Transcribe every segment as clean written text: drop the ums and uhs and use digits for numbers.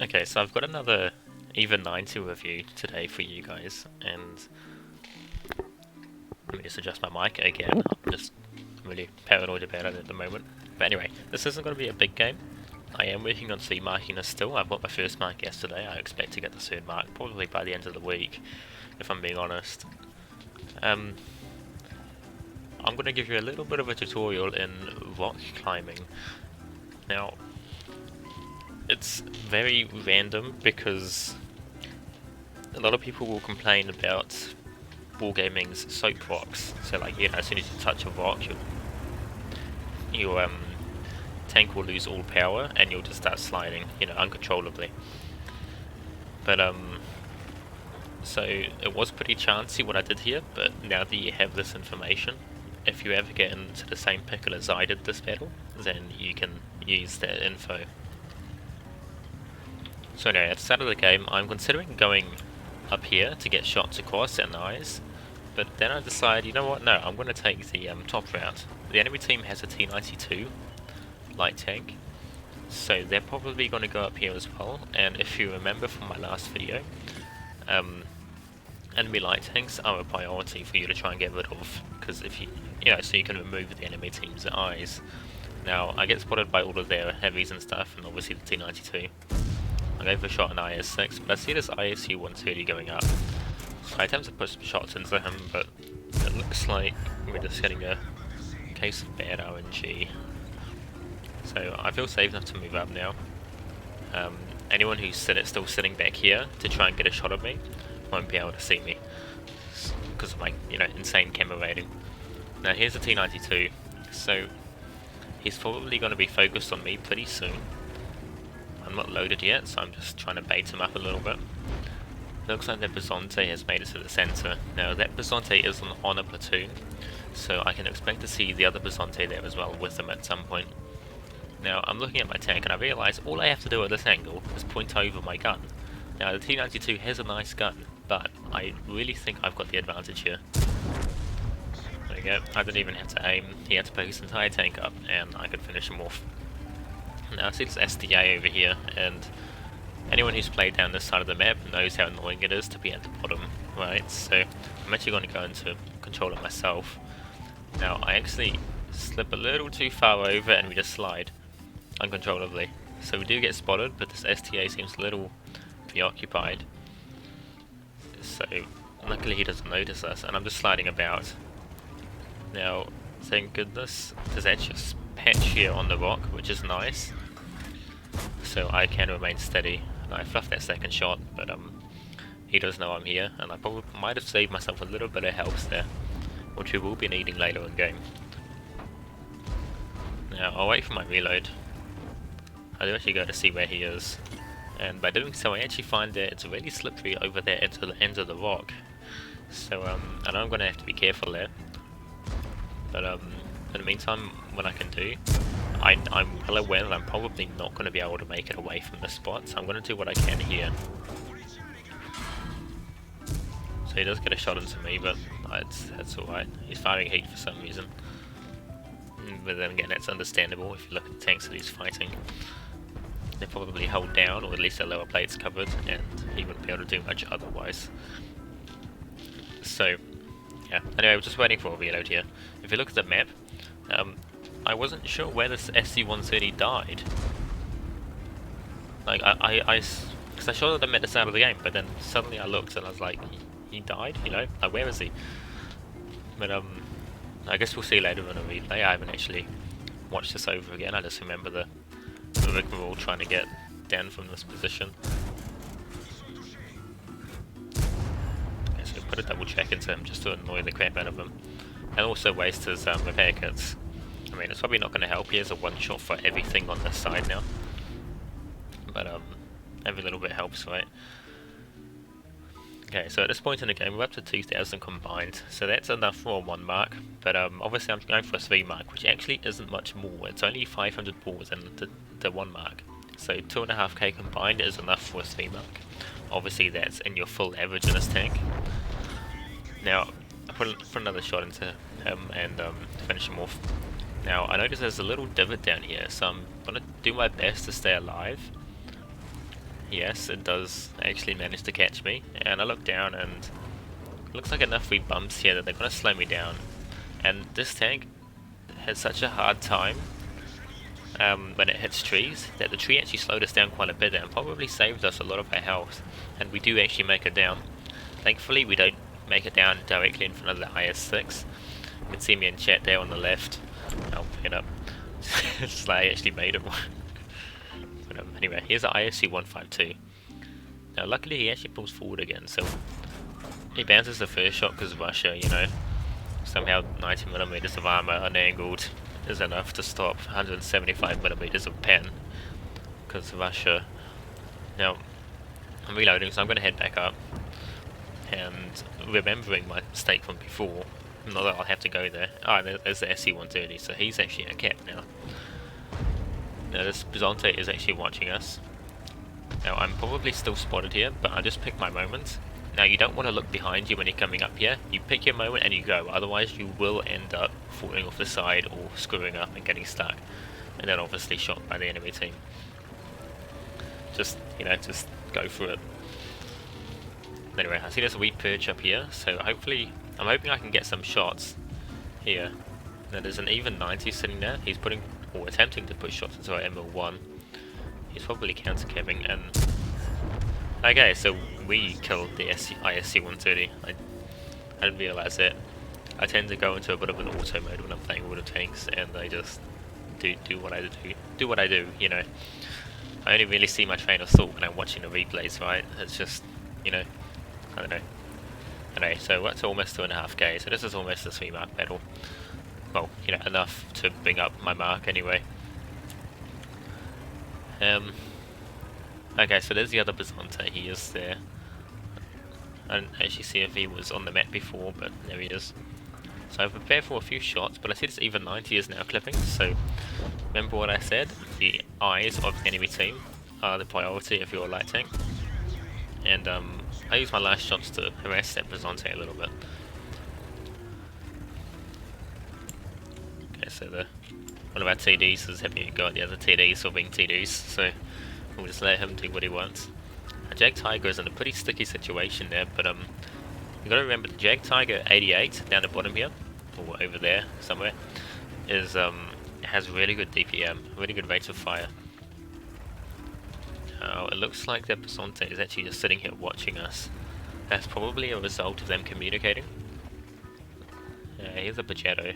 Okay, so I've got another EVA 90 review today for you guys, and let me just adjust my mic again. I'm just really paranoid about it at the moment. But anyway, this isn't going to be a big game. I am working on C marking this still. I bought my first mark yesterday. I expect to get the third mark probably by the end of the week, if I'm being honest. I'm going to give you a little bit of a tutorial in rock climbing. Now, it's very random because a lot of people will complain about Wargaming's soap rocks. So like, you know, as soon as you touch a rock, your tank will lose all power and you'll just start sliding, you know, uncontrollably. But so it was pretty chancy what I did here, but now that you have this information, if you ever get into the same pickle as I did this battle, then you can use that info. So anyway, at the start of the game, I'm considering going up here to get shots across at the eyes, but then I decide, you know what, no, I'm going to take the top route. The enemy team has a T-92 light tank, so they're probably going to go up here as well, and if you remember from my last video, enemy light tanks are a priority for you to try and get rid of, because if you know, so you can remove the enemy team's eyes. Now, I get spotted by all of their heavies and stuff, and obviously the T-92. I go for a shot on IS-6, but I see this ISU-130 going up. So I attempt to push shots into him, but it looks like we're just getting a case of bad RNG. So I feel safe enough to move up now. Anyone who's still sitting back here to try and get a shot at me won't be able to see me because of my, you know, insane camera rating. Now here's the T-92, so he's probably going to be focused on me pretty soon. I'm not loaded yet, so I'm just trying to bait him up a little bit. Looks like the Bizonte has made it to the center. Now that Bizonte is on a platoon, so I can expect to see the other Bizonte there as well with them at some point. Now I'm looking at my tank and I realise all I have to do at this angle is point over my gun. Now the T-92 has a nice gun, but I really think I've got the advantage here. There we go, I didn't even have to aim, he had to pick his entire tank up and I could finish him off. Now I see this SDA over here, and anyone who's played down this side of the map knows how annoying it is to be at the bottom, right? So I'm actually going to go into control it myself. Now I actually slip a little too far over and we just slide uncontrollably. So we do get spotted, but this STA seems a little preoccupied. So luckily he doesn't notice us, and I'm just sliding about. Now, thank goodness, there's actually a patch here on the rock, which is nice. So I can remain steady. I fluffed that second shot, but he does know I'm here, and I probably might have saved myself a little bit of health there, which we will be needing later in game. Now I'll wait for my reload. I do actually go to see where he is, and by doing so I actually find that it's really slippery over there into the end of the rock. So I know I'm going to have to be careful there, but in the meantime, what I can do, I'm well aware that I'm probably not going to be able to make it away from this spot, so I'm going to do what I can here. So he does get a shot into me, but that's alright. He's firing heat for some reason. But then again, that's understandable if you look at the tanks that he's fighting. They're probably held down, or at least their lower plates covered, and he wouldn't be able to do much otherwise. So, yeah. Anyway, we're just waiting for a reload here. If you look at the map, I wasn't sure where this SC-130 died. Like, because I shot at him at the start of the game, but then suddenly I looked and I was like, he died, you know? Like, where is he? But, I guess we'll see later in a replay. I haven't actually watched this over again. I just remember the rigmarole trying to get down from this position. Okay, so put a double check into him just to annoy the crap out of him. And also waste his repair kits. I mean, it's probably not going to help. He has a one shot for everything on this side now. But every little bit helps, right? Okay, so at this point in the game, we're up to 2,000 combined, so that's enough for a 1 mark, but obviously I'm going for a 3 mark, which actually isn't much more. It's only 500 balls in the 1 mark, so 2.5k combined is enough for a 3 mark. Obviously that's in your full average in this tank. Now, I put another shot into him and finish him off. Now, I notice there's a little divot down here, so I'm going to do my best to stay alive. Yes, it does actually manage to catch me, and I look down and it looks like enough wee bumps here that they're gonna slow me down. And this tank has such a hard time when it hits trees that the tree actually slowed us down quite a bit and probably saved us a lot of our health, and we do actually make it down. Thankfully we don't make it down directly in front of the IS-6. You can see me in chat there on the left. I'll pick it up. Slay actually made it. But anyway, here's the ISC-152. Now luckily he actually pulls forward again, so he bounces the first shot because Russia, you know, somehow 90mm of armor unangled is enough to stop 175mm of pen because Russia. Now I'm reloading, so I'm going to head back up and remembering my mistake from before. Not that I'll have to go there. Ah, there's the SC-130, so he's actually a cap now. Now this Bizonte is actually watching us. Now I'm probably still spotted here, but I just picked my moment. Now you don't want to look behind you when you're coming up here. You pick your moment and you go, otherwise you will end up falling off the side or screwing up and getting stuck. And then obviously shot by the enemy team. Just, you know, just go for it. Anyway, I see there's a wee perch up here, so hopefully, I'm hoping I can get some shots here. Now there's an even 90 sitting there. He's putting, or attempting to put shots into our ML1. He's probably counter-cabbing, and okay, so we killed the ISC-130. I didn't realise it. I tend to go into a bit of an auto mode when I'm playing World of Tanks, and I just do what I do, you know. I only really see my train of thought when I'm watching the replays, right? It's just, you know, I don't know. Anyway, so that's almost 2.5k, so this is almost a 3-mark battle. Well, you know, enough to bring up my mark anyway. Okay, so there's the other Bizonte, he is there. I didn't actually see if he was on the map before, but there he is. So I've prepared for a few shots, but I see this even 90 is now clipping, so remember what I said, the eyes of the enemy team are the priority if you're a light tank. And I use my last shots to harass that Bizonte a little bit. Okay, so one of our TDs is having a go at the other TDs for being TDs, so we'll just let him do what he wants. Jagdtiger is in a pretty sticky situation there, but you gotta remember the Jagdtiger 88 down the bottom here, or over there somewhere, is has really good DPM, really good rates of fire. It looks like the Bizonte is actually just sitting here watching us. That's probably a result of them communicating. Here's a Pajero.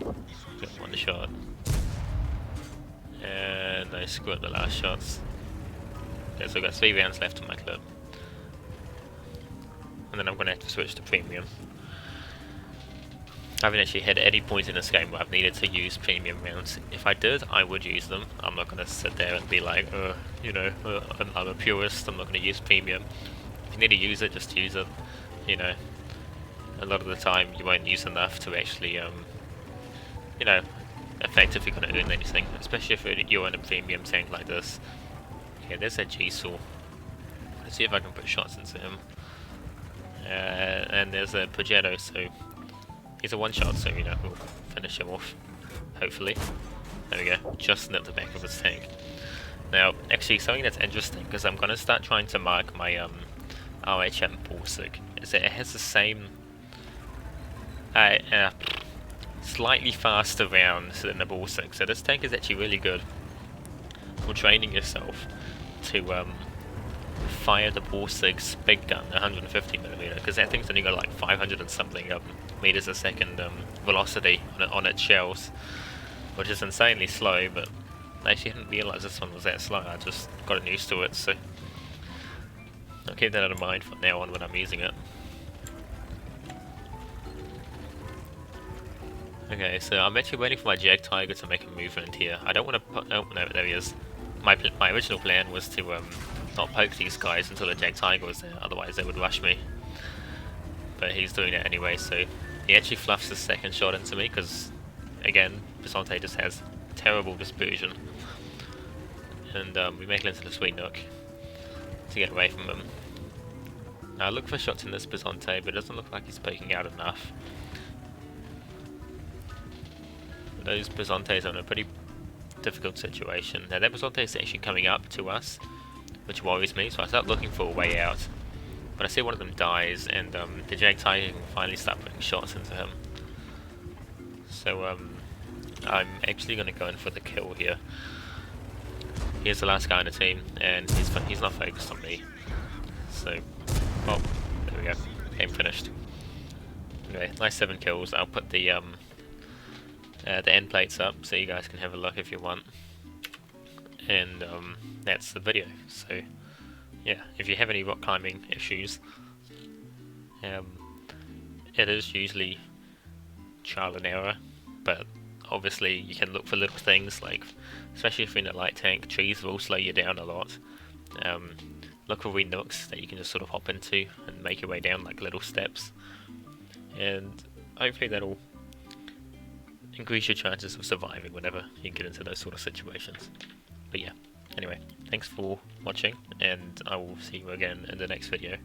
Got one shot. And I screw up the last shots. Okay, so I've got 3 rounds left on my clip. And then I'm going to have to switch to premium. I haven't actually had any point in this game where I've needed to use premium rounds. If I did, I would use them. I'm not going to sit there and be like, you know, I'm a purist, I'm not going to use premium. If you need to use it, just use it. You know, a lot of the time you won't use enough to actually, you know, effectively going to earn anything, especially if you're in a premium tank like this. Yeah, there's that G-Saw. Let's see if I can put shots into him. And there's a Pajero, so he's a one-shot, so you know, we'll finish him off, hopefully. There we go, just nipped the back of his tank. Now, actually, something that's interesting, because I'm going to start trying to mark my RHM Borsig, is that it has the same slightly faster rounds than the Borsig, so this tank is actually really good for training yourself to fire the Borsig's big gun, 150mm, because that thing's only got like 500 and something meters a second velocity on its shells, which is insanely slow, but I actually didn't realise this one was that slow. I just got used to it, so I'll keep that in mind from now on when I'm using it. Okay, so I'm actually waiting for my Jagdtiger to make a movement here. I don't want to put... oh, no, there he is. My original plan was to not poke these guys until the Jagdtiger was there, otherwise they would rush me. But he's doing it anyway, so he actually fluffs the second shot into me, because, again, Bizonte just has terrible dispersion. And we make it into the Sweet Nook to get away from him. Now I look for shots in this Bizonte, but it doesn't look like he's poking out enough. Those Bizontes are in a pretty difficult situation. Now that was what they're actually coming up to us, which worries me, so I start looking for a way out. But I see one of them dies, and the Jagdtiger can finally start putting shots into him. So I'm actually going to go in for the kill here. Here's the last guy on the team, and he's not focused on me. So, well, there we go. Game finished. Anyway, nice 7 kills. I'll put the end plates up so you guys can have a look if you want. And that's the video. So, yeah, if you have any rock climbing issues, it is usually trial and error, but obviously you can look for little things like, especially if you're in a light tank, trees will slow you down a lot. Look for wee nooks that you can just sort of hop into and make your way down like little steps, and hopefully that'll increase your chances of surviving whenever you get into those sort of situations. But yeah, anyway, thanks for watching, and I will see you again in the next video.